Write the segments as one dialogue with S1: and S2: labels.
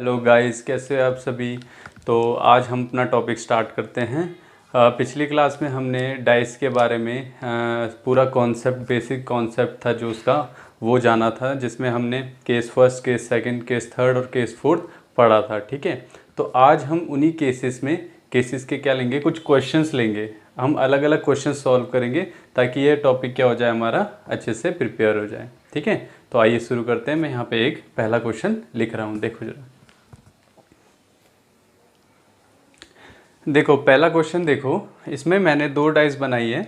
S1: Hello guys, कैसे हैं आप सभी। तो आज हम अपना टॉपिक स्टार्ट करते हैं। पिछली क्लास में हमने डाइस के बारे में पूरा कॉन्सेप्ट, बेसिक कॉन्सेप्ट था जो उसका वो जाना था, जिसमें हमने case first, case second, case third और केस फोर्थ पढ़ा था। ठीक है, तो आज हम उन्हीं केसेस के क्या लेंगे, कुछ क्वेश्चंस लेंगे। हम अलग अलग क्वेश्चंस सॉल्व करेंगे ताकि ये टॉपिक क्या हो जाए, हमारा अच्छे से प्रिपेयर हो जाए। ठीक है, तो आइए शुरू करते हैं। मैं यहाँ पे एक पहला क्वेश्चन लिख रहा हूँ, देखो जरा। देखो पहला क्वेश्चन, देखो इसमें मैंने दो डाइस बनाई है।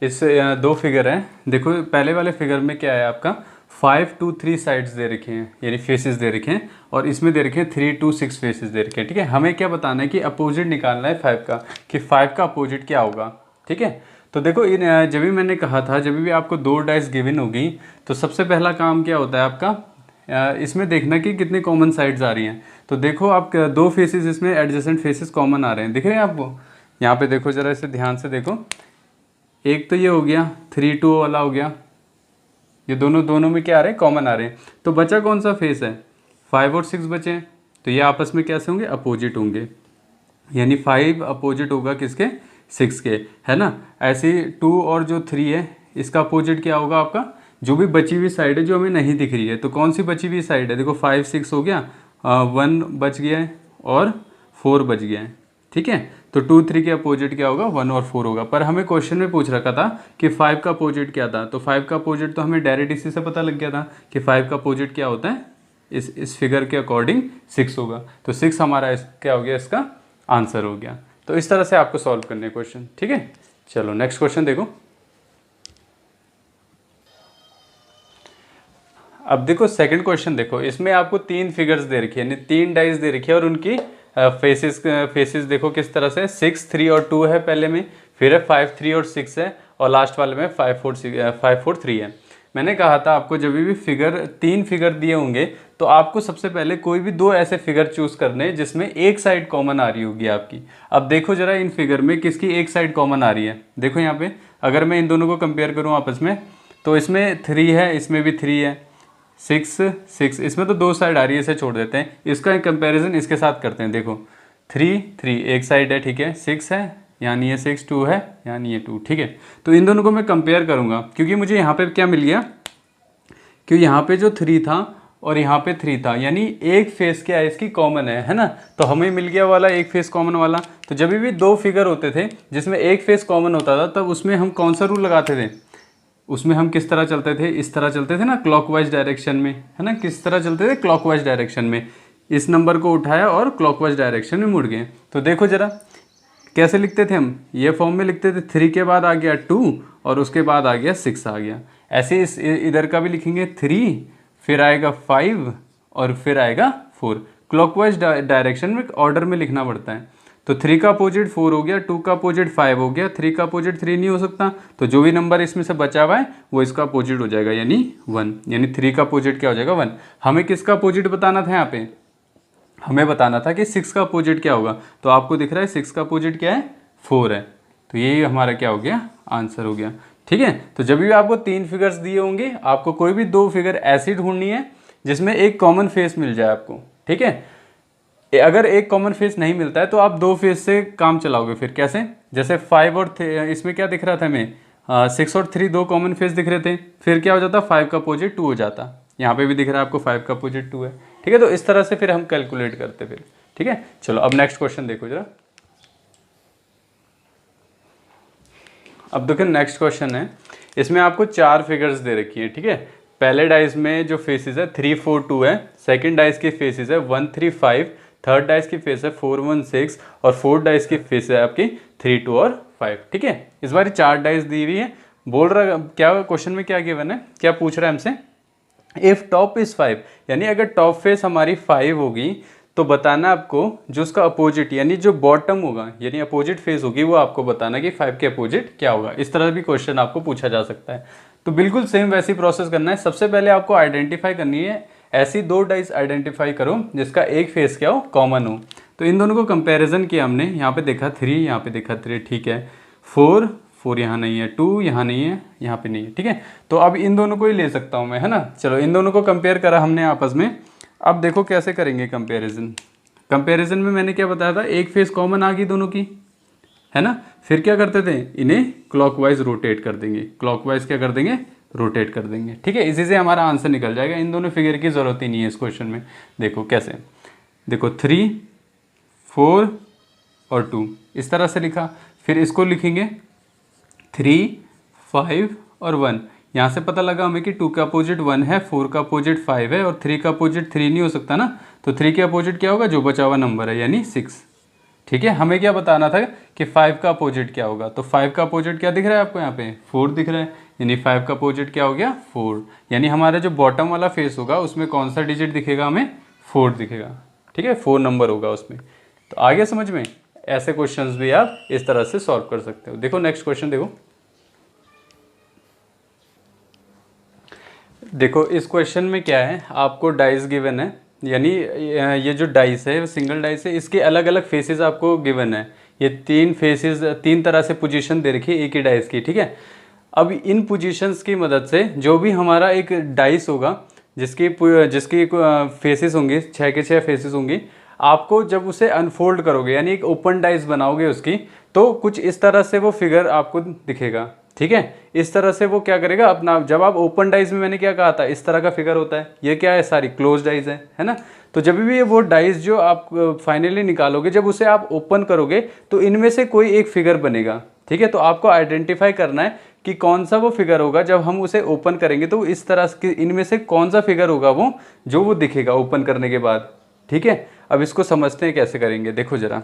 S1: इस दो फिगर हैं। देखो पहले वाले फिगर में क्या है, आपका 5 to 3 साइड्स दे रखे हैं, यानी फेसेस दे रखे हैं, और इसमें दे रखे हैं 3 to 6 फेसेस दे रखे हैं। ठीक है, हमें क्या बताना है कि अपोजिट निकालना है 5 का, कि 5 का अपोजिट क्या होगा। ठीक है, तो देखो जब भी मैंने कहा था, जब भी आपको दो डाइस गिवन होगी तो सबसे पहला काम क्या होता है आपका, इसमें देखना कि कितने कॉमन साइड्स आ रही हैं। तो देखो आप दो फेसेस इसमें एडजेसेंट फेसेस कॉमन आ रहे हैं, दिख रहे हैं आपको। यहाँ पे देखो जरा, इसे ध्यान से देखो। एक तो ये हो गया 3 2 वाला हो गया, ये दोनों में क्या आ रहे हैं, कॉमन आ रहे हैं। तो बचा कौन सा फेस है, 5 और 6 बचे हैं। तो ये आपस में कैसे होंगे, अपोजिट होंगे, यानी 5 अपोजिट होगा किसके, 6 के, है ना। ऐसे 2 और जो 3 है, इसका अपोजिट क्या होगा आपका, जो भी बची हुई साइड है जो हमें नहीं दिख रही है। तो कौन सी बची हुई साइड है, देखो 5 6 हो गया, 1 बच गया है और 4 बच गया है। ठीक है, तो 2 3 के अपोजिट क्या होगा, 1 और 4 होगा। पर हमें क्वेश्चन में पूछ रखा था कि 5 का अपोजिट क्या था। तो 5 का अपोजिट तो हमें डायरेक्ट इसी से पता लग गया था कि 5 का अपोजिट क्या होता है, इस फिगर के अकॉर्डिंग 6 होगा। तो 6 हमारा क्या हो गया, इसका आंसर हो गया। तो इस तरह से आपको सॉल्व करने क्वेश्चन। ठीक है, चलो नेक्स्ट क्वेश्चन देखो। अब देखो सेकंड क्वेश्चन, देखो इसमें आपको 3 फिगर्स दे रखी है, यानी 3 डाइस दे रखी है, और उनकी फेसेस देखो किस तरह से, 6 3 और 2 है पहले में, फिर है 5 3 और 6 है, और लास्ट वाले में 5 4 3 है। मैंने कहा था आपको जब भी फिगर 3 फिगर दिए होंगे तो आपको सबसे पहले कोई भी दो ऐसे फिगर चूज करने जिसमें एक साइड कॉमन आ रही होगी आपकी। अब देखो जरा इन फिगर में किसकी एक साइड कॉमन आ रही है। देखो यहाँ पे अगर मैं इन दोनों को कंपेयर करूँ आपस में, तो इसमें 3 है, इसमें भी 3 है, 6 6, इसमें तो दो साइड आ रही है, इसे छोड़ देते हैं। इसका कंपैरिजन इसके साथ करते हैं। देखो 3 3 एक साइड है, ठीक है, 6 है, यानी ये 6, 2 है, यानी ये 2। ठीक है, तो इन दोनों को मैं कंपेयर करूंगा, क्योंकि मुझे यहाँ पे क्या मिल गया, क्योंकि यहाँ पे जो 3 था और यहाँ पे 3 था, यानी एक फेस क्या है इसकी, कॉमन है ना। तो हमें मिल गया वाला एक फेस कॉमन वाला। तो जब भी दो फिगर होते थे जिसमें एक फेस कॉमन होता था, तब उसमें हम कौन सा रूल लगाते थे, उसमें हम किस तरह चलते थे, इस तरह चलते थे ना, क्लॉकवाइज डायरेक्शन में, है ना। किस तरह चलते थे, क्लॉकवाइज डायरेक्शन में। इस नंबर को उठाया और क्लॉकवाइज डायरेक्शन में मुड़ गए। तो देखो जरा कैसे लिखते थे हम, ये फॉर्म में लिखते थे, 3 के बाद आ गया 2 और उसके बाद आ गया 6 आ गया। ऐसे इस इधर का भी लिखेंगे 3, फिर आएगा 5 और फिर आएगा 4। क्लॉकवाइज डायरेक्शन में ऑर्डर में लिखना पड़ता है। तो 3 का अपोजिट 4 हो गया, 2 का अपोजिट 5 हो गया, 3 का अपोजिट 3 नहीं हो सकता, तो जो भी नंबर इसमें से बचा हुआ है वो इसका अपोजिट हो जाएगा, यानी 1। यानी 3 का अपोजिट क्या हो जाएगा, 1। हमें किसका अपोजिट बताना था, यहाँ पे हमें बताना था कि 6 का अपोजिट क्या होगा। तो आपको दिख रहा है 6 का अपोजिट क्या है, 4 है। तो यही हमारा क्या हो गया, आंसर हो गया। ठीक है, तो जब भी आपको 3 फिगर्स दिए होंगे, आपको कोई भी दो फिगर ऐसी ढूंढनी है जिसमें एक कॉमन फेस मिल जाए आपको। ठीक है, अगर एक कॉमन फेस नहीं मिलता है तो आप दो फेस से काम चलाओगे। फिर कैसे, जैसे 5 और इसमें क्या दिख रहा था हमें, 6 और 3 दो कॉमन फेस दिख रहे थे, फिर क्या हो जाता, 5 का अपोजिट 2 हो जाता। यहाँ पे भी दिख रहा है आपको 5 का अपोजिट 2 है। ठीक है, तो इस तरह से फिर हम कैलकुलेट करते फिर। ठीक है, चलो अब नेक्स्ट क्वेश्चन देखो जरा। अब देखो नेक्स्ट क्वेश्चन है, इसमें आपको 4 फिगर्स दे रखी है। ठीक है, पहले डाइस में जो फेसेस है 3 4 2 है, सेकंड डाइस की फेसेस है 1 3 5, थर्ड डाइस की फेस है 4 1 6, और फोर्थ डाइस की फेस है आपकी 3 2 और 5। ठीक है, इस बार 4 डाइस दी हुई है। बोल रहा क्या क्वेश्चन में क्या गिवन है, क्या पूछ रहा है हमसे, इफ टॉप इज 5, यानी अगर टॉप फेस हमारी 5 होगी तो बताना आपको जो उसका अपोजिट, यानी जो बॉटम होगा, यानी अपोजिट फेस होगी, वो आपको बताना कि 5 के अपोजिट क्या होगा। इस तरह भी क्वेश्चन आपको पूछा जा सकता है। तो बिल्कुल सेम वैसी प्रोसेस करना है। सबसे पहले आपको आइडेंटिफाई करनी है, ऐसी दो डाइस आइडेंटिफाई करो जिसका एक फेस क्या हो, कॉमन हो। तो इन दोनों को कंपैरिजन किया हमने, यहाँ पे देखा 3, यहाँ पे देखा 3, ठीक है, 4 4 यहाँ नहीं है, 2 यहाँ नहीं है, यहाँ पे नहीं है। ठीक है, तो अब इन दोनों को ही ले सकता हूँ मैं, है ना। चलो इन दोनों को कंपेयर करा हमने आपस में, अब देखो कैसे करेंगे कंपैरिजन। कंपैरिजन में मैंने क्या बताया था, एक फेस कॉमन आ गई दोनों की, है ना। फिर क्या करते थे, इन्हें क्लॉकवाइज रोटेट कर देंगे, क्लॉकवाइज क्या कर देंगे, रोटेट कर देंगे, ठीक है। इसी से हमारा आंसर निकल जाएगा। इन दोनों फिगर की ज़रूरत ही नहीं है इस क्वेश्चन में। देखो कैसे, देखो 3 4 और 2 इस तरह से लिखा। फिर इसको लिखेंगे 3 5 और 1। यहाँ से पता लगा हमें कि 2 का अपोजिट 1 है, 4 का अपोजिट 5 है और 3 का अपोजिट 3 नहीं हो सकता ना, तो 3 के अपोजिट क्या होगा, जो बचा हुआ नंबर है यानी 6, ठीक है। हमें क्या बताना था कि 5 का अपोजिट क्या होगा, तो 5 का अपोजिट क्या दिख रहा है आपको यहाँ पे, 4 दिख रहा है, यानी 5 का अपोजिट क्या हो गया, 4। यानी हमारा जो बॉटम वाला फेस होगा उसमें कौन सा डिजिट दिखेगा हमें, 4 दिखेगा, ठीक है, 4 नंबर होगा उसमें। तो आगे समझ में, ऐसे क्वेश्चंस भी आप इस तरह से सॉल्व कर सकते हो। देखो नेक्स्ट क्वेश्चन देखो। देखो इस क्वेश्चन में क्या है, आपको डाइस गिवन है, यानी ये जो डाइस है वो सिंगल डाइस है, इसके अलग अलग फेसेस आपको गिवन है। ये 3 फेसेस, 3 तरह से पोजीशन दे रखी है एक ही डाइस की, ठीक है। अब इन पोजीशंस की मदद से जो भी हमारा एक डाइस होगा, जिसकी जिसकी फेसेस होंगी, 6 के 6 फेसेस होंगी, आपको जब उसे अनफोल्ड करोगे यानी एक ओपन डाइस बनाओगे उसकी, तो कुछ इस तरह से वो फिगर आपको दिखेगा, ठीक है। इस तरह से वो क्या करेगा अपना, जब आप ओपन डाइस में मैंने क्या कहा था, इस तरह का फिगर होता है, ये क्या है, सारी क्लोज डाइस है ना। तो जब भी वो डाइस जो आप फाइनली निकालोगे, जब उसे आप ओपन करोगे तो इनमें से कोई एक फिगर बनेगा, ठीक है। तो आपको आइडेंटिफाई करना है कि कौन सा वो फिगर होगा जब हम उसे ओपन करेंगे, तो इस तरह के इनमें से कौन सा फिगर होगा वो जो वो दिखेगा ओपन करने के बाद, ठीक है। अब इसको समझते हैं कैसे करेंगे, देखो जरा।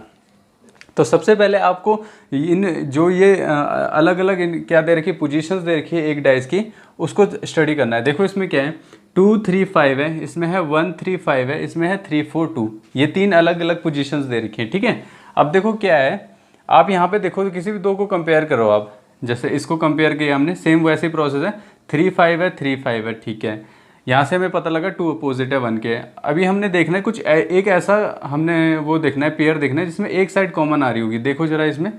S1: तो सबसे पहले आपको इन जो ये अलग अलग क्या दे रखी, पोजीशंस दे रखी है एक डाइस की, उसको स्टडी करना है। देखो इसमें क्या है, 2 3 5 है, इसमें है 1 3 5 है, इसमें है 3 4 2, ये 3 अलग अलग पोजीशंस दे रखी है, ठीक है। अब देखो क्या है, आप यहाँ पे देखो तो किसी भी दो को कंपेयर करो आप, जैसे इसको कंपेयर किया हमने, सेम वैसे ही प्रोसेस है, 3 5 है 3 5 है, ठीक है। यहाँ से हमें पता लगा 2 अपोजिट है 1 के। अभी हमने देखना है कुछ एक ऐसा, हमने वो देखना है, पेयर देखना है जिसमें एक साइड कॉमन आ रही होगी। देखो जरा इसमें,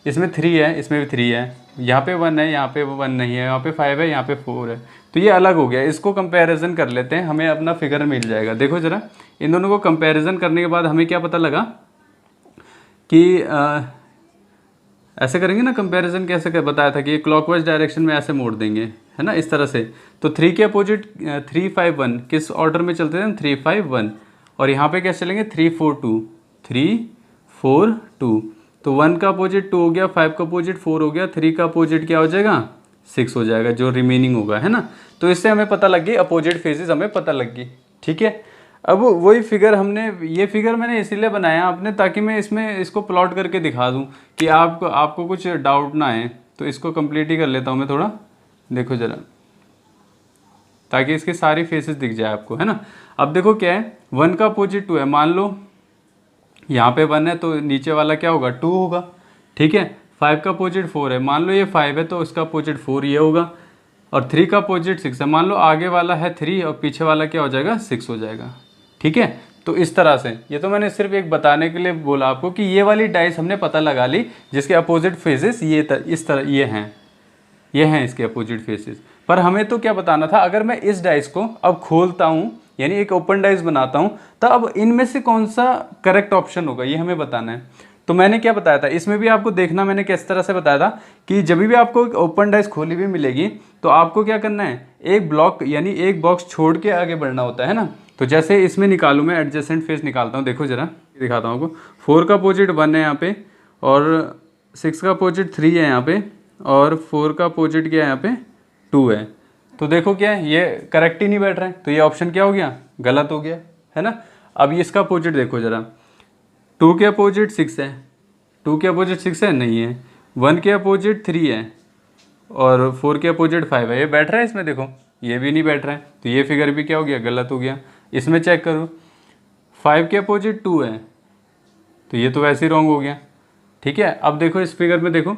S1: इसमें 3 है, इसमें भी 3 है, यहाँ पे 1 है, यहाँ पे 1 नहीं है, यहाँ पे 5 है, यहाँ पे 4 है, तो ये अलग हो गया। इसको कंपैरिजन कर लेते हैं, हमें अपना फिगर मिल जाएगा। देखो जरा, इन दोनों को कंपैरिजन करने के बाद हमें क्या पता लगा कि ऐसे करेंगे ना कंपैरिजन, कैसे कर बताया था कि क्लॉकवाइज डायरेक्शन में ऐसे मोड़ देंगे, है ना, इस तरह से। तो 3 के अपोजिट 3 5 1 किस ऑर्डर में चलते हैं, 3 5 1, और यहाँ पे कैसे चलेंगे, 3 4 2 3 4 2। तो 1 का अपोजिट 2 हो गया, 5 का अपोजिट 4 हो गया, 3 का अपोजिट क्या हो जाएगा, 6 हो जाएगा, जो रिमेनिंग होगा, है ना। तो इससे हमें पता लग गई, अपोजिट फेजेस हमें पता लग गई, ठीक है। अब वही फिगर हमने, ये फिगर मैंने इसीलिए बनाया आपने, ताकि मैं इसमें इसको प्लॉट करके दिखा दूं कि आपको कुछ डाउट ना आए। तो इसको कंप्लीट ही कर लेता हूं मैं थोड़ा, देखो जरा, ताकि इसके सारी फेसेस दिख जाए आपको, है ना। अब देखो क्या है, 1 का अपोजिट 2 है, मान लो यहाँ पे 1 है तो नीचे वाला क्या होगा, 2 होगा, ठीक है। 5 का अपोजिट 4 है, मान लो ये 5 है तो उसका अपोजिट 4 ये होगा, और 3 का अपोजिट 6 है, मान लो आगे वाला है 3 और पीछे वाला क्या हो जाएगा, 6 हो जाएगा, ठीक है। तो इस तरह से, ये तो मैंने सिर्फ एक बताने के लिए बोला आपको कि ये वाली डाइस हमने पता लगा ली जिसके अपोजिट फेसेस इस तरह ये हैं इसके अपोजिट फेसेस। पर हमें तो क्या बताना था, अगर मैं इस डाइस को अब खोलता हूँ यानी एक ओपन डाइस बनाता हूँ, तो अब इनमें से कौन सा करेक्ट ऑप्शन होगा ये हमें बताना है। तो मैंने क्या बताया था, इसमें भी आपको देखना, मैंने किस तरह से बताया था कि जब भी आपको एक ओपन डाइस खोली हुई मिलेगी तो आपको क्या करना है, एक ब्लॉक यानी एक बॉक्स छोड़ के आगे बढ़ना होता है ना। तो जैसे इसमें निकालूँ, मैं एडजेसेंट फेस निकालता हूँ, देखो जरा दिखाता हूँ आपको। 4 का अपोजिट 1 है यहाँ पे, और 6 का अपोजिट 3 है यहाँ पे, और 4 का अपोजिट क्या है यहाँ पे, 2 है। तो देखो क्या है, ये करेक्ट ही नहीं बैठ रहा है, तो ये ऑप्शन क्या हो गया, गलत हो गया, है ना। अब इसका अपोजिट देखो जरा, 2 के अपोजिट 6 है, 2 के अपोजिट 6 है, नहीं है। 1 के अपोजिट 3 है, और 4 के अपोजिट 5 है, ये बैठ रहा है इसमें, देखो ये भी नहीं बैठ रहा है, तो ये फिगर भी क्या हो गया, गलत हो गया। इसमें चेक करो, 5 के अपोजिट 2 है, तो ये तो वैसे ही रॉन्ग हो गया, ठीक है। अब देखो इस फिगर में देखो,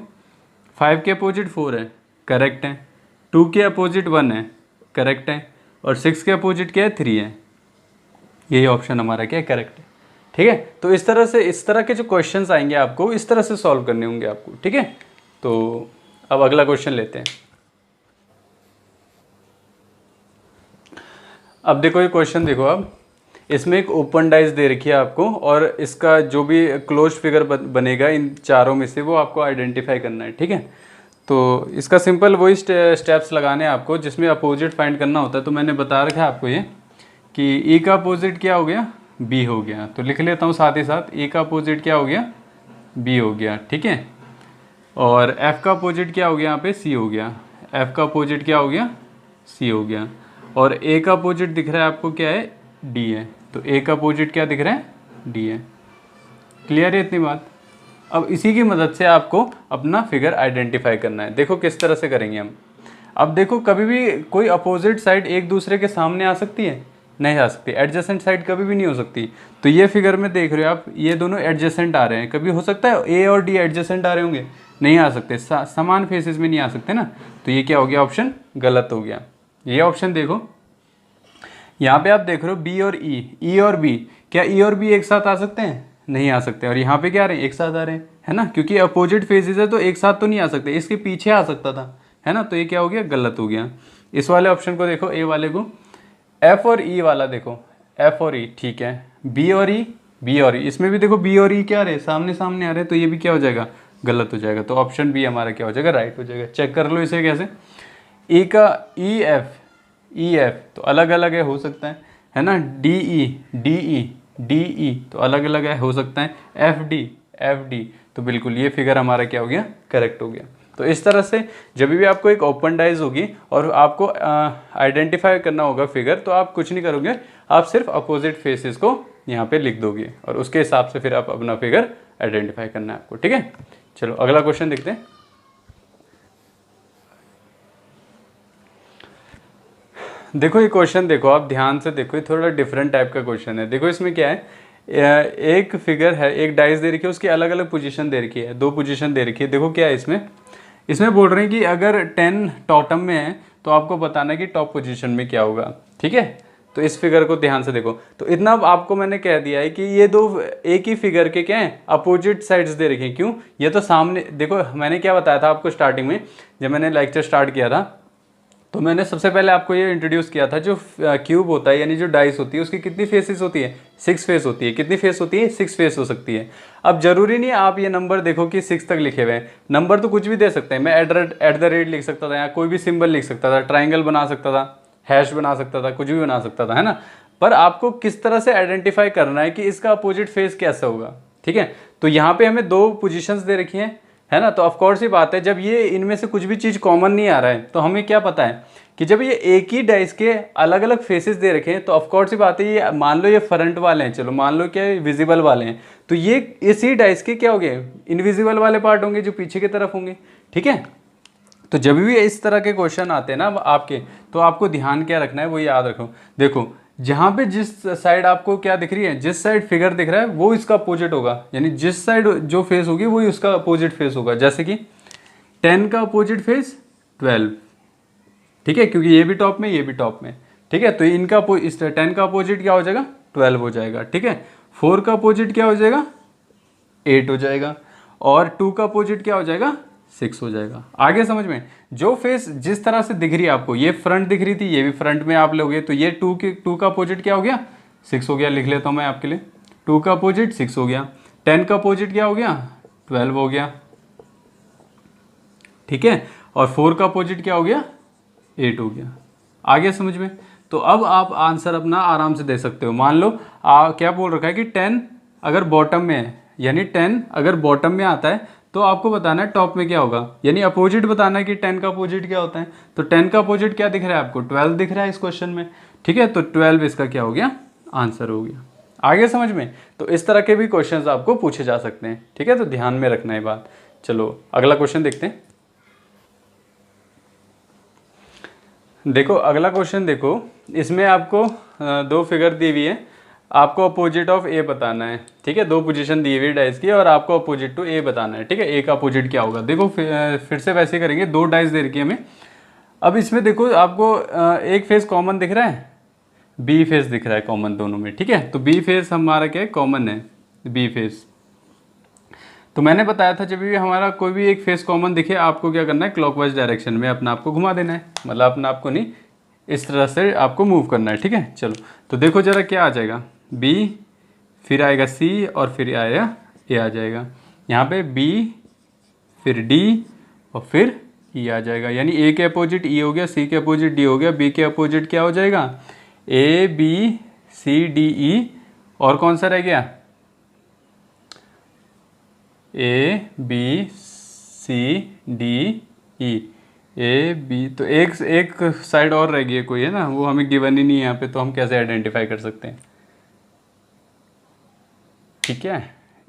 S1: 5 के अपोजिट 4 है, करेक्ट है, 2 के अपोजिट 1 है, करेक्ट है, और 6 के अपोजिट क्या है, 3 है, यही ऑप्शन हमारा क्या है, करेक्ट है, ठीक है। तो इस तरह से, इस तरह के जो क्वेश्चंस आएंगे आपको इस तरह से सॉल्व करने होंगे आपको, ठीक है। तो अब अगला क्वेश्चन लेते हैं। अब देखो ये क्वेश्चन देखो, अब इसमें एक ओपन डाइस दे रखी है आपको, और इसका जो भी क्लोज फिगर बनेगा इन चारों में से वो आपको आइडेंटिफाई करना है, ठीक है। तो इसका सिंपल वही स्टेप्स लगाने हैं आपको जिसमें अपोजिट फाइंड करना होता है। तो मैंने बता रखा है आपको ये कि ई का अपोजिट क्या हो गया, बी हो गया। तो लिख लेता हूँ साथ ही साथ, ई का अपोजिट क्या हो गया, बी हो गया, ठीक है। और एफ का अपोजिट क्या हो गया, यहाँ पे सी हो गया। एफ का अपोजिट क्या हो गया, सी हो गया। और ए का अपोजिट दिख रहा है आपको क्या है, डी है। तो ए का अपोजिट क्या दिख रहा है, डी है। क्लियर है इतनी बात। अब इसी की मदद से आपको अपना फिगर आइडेंटिफाई करना है। देखो किस तरह से करेंगे हम। अब देखो कभी भी कोई अपोजिट साइड एक दूसरे के सामने आ सकती है, नहीं आ सकती। एडजेसेंट साइड कभी भी नहीं हो सकती। तो ये फिगर में देख रहे हो आप, ये दोनों एडजेसेंट आ रहे हैं। कभी हो सकता है ए और डी एडजेसेंट आ रहे होंगे, नहीं आ सकते, समान फेसेस में नहीं आ सकते ना। तो ये क्या हो गया, ऑप्शन गलत हो गया। ये ऑप्शन देखो, यहाँ पे आप देख रहे हो बी और ई और बी, क्या ई और बी एक साथ आ सकते हैं, नहीं आ सकते। और यहाँ पे क्या आ रहे हैं, एक साथ आ रहे हैं, है ना, क्योंकि अपोजिट फेसेस है तो एक साथ तो नहीं आ सकते, इसके पीछे आ सकता था, है ना। तो ये क्या हो गया, गलत हो गया। इस वाले ऑप्शन को देखो, ए वाले को। एफ और ई वाला देखो, एफ और ई ठीक है। बी और ई, बी और ई, इसमें भी देखो बी और ई क्या आ रहे हैं, सामने सामने आ रहे हैं। तो ये भी क्या हो जाएगा, गलत हो जाएगा। तो ऑप्शन बी हमारा क्या हो जाएगा, राइट हो जाएगा। चेक कर लो इसे कैसे। ई का ई एफ तो अलग अलग है, हो सकता है ना। डी ई तो अलग अलग है, हो सकता है। एफ डी तो बिल्कुल ये फिगर हमारा क्या हो गया, करेक्ट हो गया। तो इस तरह से जब भी आपको एक ओपन डाइज होगी और आपको आइडेंटिफाई करना होगा फिगर, तो आप कुछ नहीं करोगे, आप सिर्फ अपोजिट फेसेस को यहाँ पे लिख दोगे और उसके हिसाब से फिर आप अपना फिगर आइडेंटिफाई करना है आपको, ठीक है। चलो अगला क्वेश्चन देखते हैं। देखो ये क्वेश्चन देखो, आप ध्यान से देखो, ये थोड़ा डिफरेंट टाइप का क्वेश्चन है। देखो इसमें क्या है, एक फिगर है, एक डाइस दे रखी है, उसकी अलग अलग पोजीशन दे रखी है, दो पोजीशन दे रखी है। देखो क्या है इसमें बोल रहे हैं कि अगर 10 टॉटम में है तो आपको बताना है कि टॉप पोजीशन में क्या होगा, ठीक है। तो इस फिगर को ध्यान से देखो। तो इतना आपको मैंने कह दिया है कि ये दो एक ही फिगर के क्या है, अपोजिट साइड्स दे रखे हैं। क्यों, ये तो सामने देखो, मैंने क्या बताया था आपको स्टार्टिंग में जब मैंने लेक्चर स्टार्ट किया था, तो मैंने सबसे पहले आपको ये इंट्रोड्यूस किया था, जो क्यूब होता है यानी जो डाइस होती है उसकी कितनी फेसेस होती है, 6 फेस होती है। कितनी फेस होती है, 6 फेस हो सकती है। अब जरूरी नहीं है आप ये नंबर देखो कि 6 तक लिखे हुए हैं, नंबर तो कुछ भी दे सकते हैं। मैं एट द रेट लिख सकता था, या कोई भी सिंबल लिख सकता था, ट्राइंगल बना सकता था, हैश बना सकता था, कुछ भी बना सकता था, है ना। पर आपको किस तरह से आइडेंटिफाई करना है कि इसका अपोजिट फेस कैसा होगा, ठीक है। तो यहाँ पे हमें दो पोजिशंस दे रखी हैं, है ना। तो ऑफकोर्स ही बात है, जब ये इनमें से कुछ भी चीज़ कॉमन नहीं आ रहा है तो हमें क्या पता है कि जब ये एक ही डाइस के अलग अलग फेसेस दे रखे हैं, तो ऑफकोर्स ही बात है, ये मान लो ये फ्रंट वाले हैं, चलो मान लो क्या विजिबल वाले हैं, तो ये इसी डाइस के क्या हो गए, इनविजिबल वाले पार्ट होंगे जो पीछे की तरफ होंगे, ठीक है। तो जब भी इस तरह के क्वेश्चन आते हैं ना आपके, तो आपको ध्यान क्या रखना है वो याद रखो। देखो जहाँ पे जिस साइड आपको क्या दिख रही है, जिस साइड फिगर दिख रहा है वो इसका अपोजिट होगा, यानी जिस साइड जो फेस होगी वही उसका अपोजिट फेस होगा। जैसे कि 10 का अपोजिट फेस 12, ठीक है, क्योंकि ये भी टॉप में ये भी टॉप में, ठीक है। तो इनका 10 का अपोजिट क्या हो जाएगा, 12 हो जाएगा, ठीक है। 4 का अपोजिट क्या हो जाएगा, 8 हो जाएगा। और 2 का अपोजिट क्या हो जाएगा, 6 हो जाएगा। आगे समझ में, जो फेस जिस तरह से दिख रही है आपको, ये फ्रंट दिख रही थी, ये भी फ्रंट में आप लोगे, तो ये 2 का अपोजिट क्या हो गया, 6 हो गया। लिख लेता हूं मैं आपके लिए, 2 का अपोजिट 6 हो गया। 10 का अपोजिट क्या हो गया, 12 हो गया, ठीक है। और 4 का अपोजिट क्या हो गया, 8 हो गया। आगे समझ में। तो अब आप आंसर अपना आराम से दे सकते हो। मान लो क्या बोल रखा है कि 10 अगर बॉटम में है, यानी 10 अगर बॉटम में आता है तो आपको बताना है टॉप में क्या होगा, यानी अपोजिट बताना है कि 10 का अपोजिट क्या होता है। तो 10 का अपोजिट क्या दिख रहा है आपको, 12 दिख रहा है इस क्वेश्चन में, ठीक है। तो 12 इसका क्या हो गया, आंसर हो गया। आगे समझ में। तो इस तरह के भी क्वेश्चंस आपको पूछे जा सकते हैं, ठीक है। तो ध्यान में रखना है बात। चलो अगला क्वेश्चन देखते हैं। देखो अगला क्वेश्चन देखो, इसमें आपको दो फिगर दी हुई है, आपको अपोजिट ऑफ ए बताना है, ठीक है। दो पोजीशन दी हुई डाइस की और आपको अपोजिट टू ए बताना है, ठीक है। ए का अपोजिट क्या होगा। देखो फिर से वैसे करेंगे, दो डाइस दे रखी है हमें। अब इसमें देखो आपको एक फेस कॉमन दिख रहा है, बी फेस दिख रहा है कॉमन दोनों में, ठीक है। तो बी फेस हमारा क्या है, कॉमन है बी फेस। तो मैंने बताया था जब भी हमारा कोई भी एक फेस कॉमन दिखे, आपको क्या करना है, क्लॉकवाइज डायरेक्शन में अपना आपको घुमा देना है, मतलब अपना आपको नहीं, इस तरह से आपको मूव करना है, ठीक है। चलो तो देखो जरा क्या आ जाएगा। B, फिर आएगा C और फिर आएगा A आ जाएगा। यहाँ पे B, फिर D और फिर E आ जाएगा। यानी A के अपोजिट E हो गया, C के अपोजिट D हो गया, B के अपोजिट क्या हो जाएगा? A, B, C, D, E और कौन सा रह गया? A, B, C, D, E। A, B, तो एक साइड और रह गई है कोई, है ना, वो हमें गिवन ही नहीं है यहाँ पे, तो हम कैसे आइडेंटिफाई कर सकते हैं? ठीक है,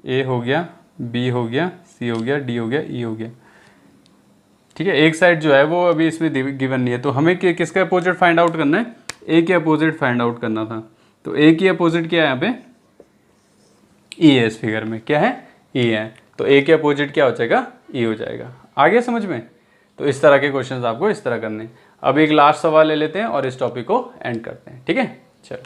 S1: A हो गया, B हो गया, C हो गया, D हो गया, E हो गया। ठीक है, एक साइड जो है वो अभी इसमें गिवन नहीं है, तो हमें किसका अपोजिट फाइंड आउट करना है? A के अपोजिट फाइंड आउट करना था। तो A की अपोजिट क्या है यहाँ पे? E है। इस फिगर में क्या है? E है। तो A के अपोजिट क्या हो जाएगा? E हो जाएगा। आ गया समझ में? तो इस तरह के क्वेश्चंस आपको इस तरह करने हैं। अब एक लास्ट सवाल ले लेते हैं और इस टॉपिक को एंड करते हैं। ठीक है, चलो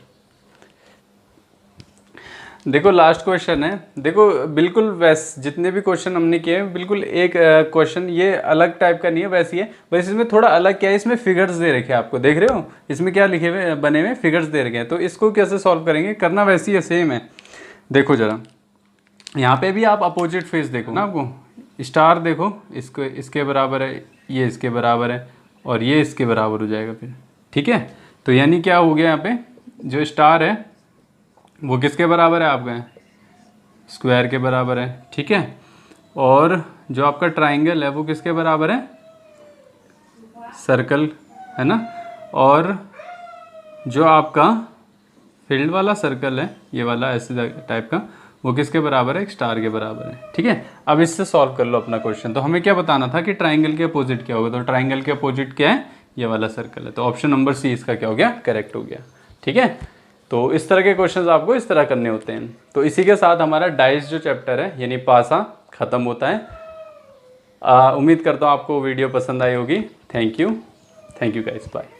S1: देखो लास्ट क्वेश्चन है। देखो बिल्कुल वैसे जितने भी क्वेश्चन हमने किए हैं बिल्कुल एक क्वेश्चन ये अलग टाइप का नहीं है, वैसे ही है, बस इसमें थोड़ा अलग क्या है, इसमें फिगर्स दे रखे हैं आपको, देख रहे हो इसमें क्या लिखे हुए बने हुए फिगर्स दे रखे हैं। तो इसको कैसे सॉल्व करेंगे, करना वैसे ही है, सेम है। देखो जरा यहाँ पे भी आप अपोजिट फेस देखो ना, आपको स्टार देखो, इसको इसके बराबर है, ये इसके बराबर है और ये इसके बराबर हो जाएगा फिर। ठीक है, तो यानी क्या हो गया, यहाँ पे जो स्टार है वो किसके बराबर है आपका? स्क्वायर के बराबर है। ठीक है, और जो आपका ट्राइंगल है वो किसके बराबर है? सर्कल, है ना। और जो आपका फील्ड वाला सर्कल है, ये वाला ऐसे टाइप का, वो किसके बराबर है? एक स्टार के बराबर है। ठीक है, अब इससे सॉल्व कर लो अपना क्वेश्चन। तो हमें क्या बताना था कि ट्राइंगल के अपोजिट क्या होगा, तो ट्राइंगल के अपोजिट क्या है? ये वाला सर्कल है। तो ऑप्शन नंबर सी इसका क्या हो गया? करेक्ट हो गया। ठीक है, तो इस तरह के क्वेश्चंस आपको इस तरह करने होते हैं। तो इसी के साथ हमारा डाइस जो चैप्टर है यानी पासा खत्म होता है। उम्मीद करता हूँ आपको वीडियो पसंद आई होगी। Thank you guys, bye.